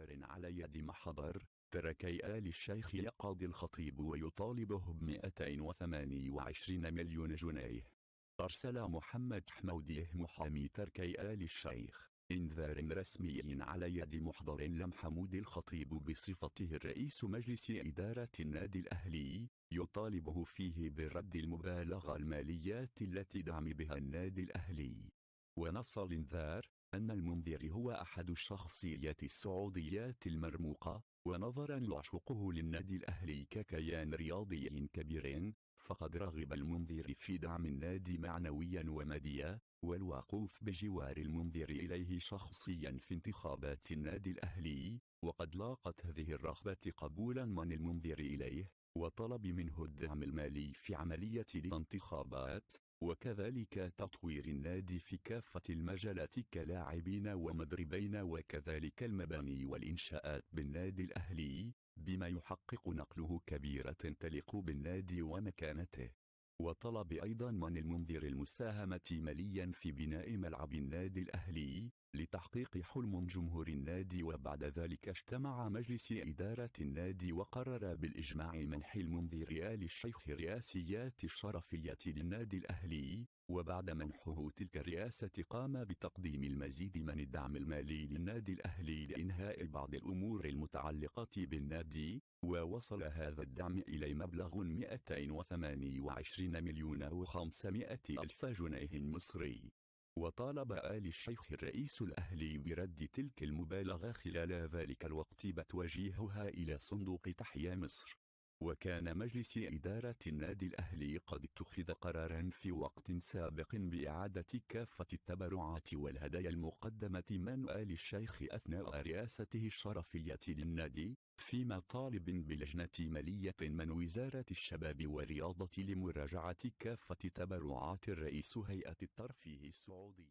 إنذار على يد محضر تركي آل الشيخ يقاضي الخطيب ويطالبه ب228 مليون جنيه. أرسل محمد حمودي محامي تركي آل الشيخ إنذار رسمي على يد محضر لمحمود الخطيب بصفته الرئيس مجلس إدارة النادي الأهلي، يطالبه فيه برد المبالغة الماليات التي دعم بها النادي الأهلي. ونص الإنذار أن المنذر هو أحد الشخصيات السعوديات المرموقة، ونظرا لعشقه للنادي الأهلي ككيان رياضي كبير، فقد رغب المنذر في دعم النادي معنويا وماديا، والوقوف بجوار المنذر إليه شخصيا في انتخابات النادي الأهلي. وقد لاقت هذه الرغبة قبولا من المنذر إليه، وطلب منه الدعم المالي في عملية الانتخابات، وكذلك تطوير النادي في كافة المجالات كلاعبين ومدربين، وكذلك المباني والإنشاءات بالنادي الأهلي، بما يحقق نقله كبيرة تليق بالنادي ومكانته. وطلب أيضا من المنذر المساهمة ماليا في بناء ملعب النادي الأهلي لتحقيق حلم جمهور النادي. وبعد ذلك اجتمع مجلس إدارة النادي وقرر بالإجماع منح المنذر آل الشيخ رئاسيات الشرفية للنادي الأهلي. وبعد منحه تلك الرئاسة قام بتقديم المزيد من الدعم المالي للنادي الأهلي لإنهاء بعض الأمور المتعلقة بالنادي، ووصل هذا الدعم إلى مبلغ 228 مليون و500 ألف جنيه مصري. وطالب آل الشيخ الرئيس الأهلي برد تلك المبالغة خلال ذلك الوقت بتوجيهها إلى صندوق تحيا مصر. وكان مجلس إدارة النادي الأهلي قد اتخذ قرارا في وقت سابق بإعادة كافة التبرعات والهدايا المقدمة من آل الشيخ أثناء رئاسته الشرفية للنادي، فيما طالب بلجنة مالية من وزارة الشباب والرياضة لمراجعة كافة تبرعات رئيس هيئة الترفيه السعودية.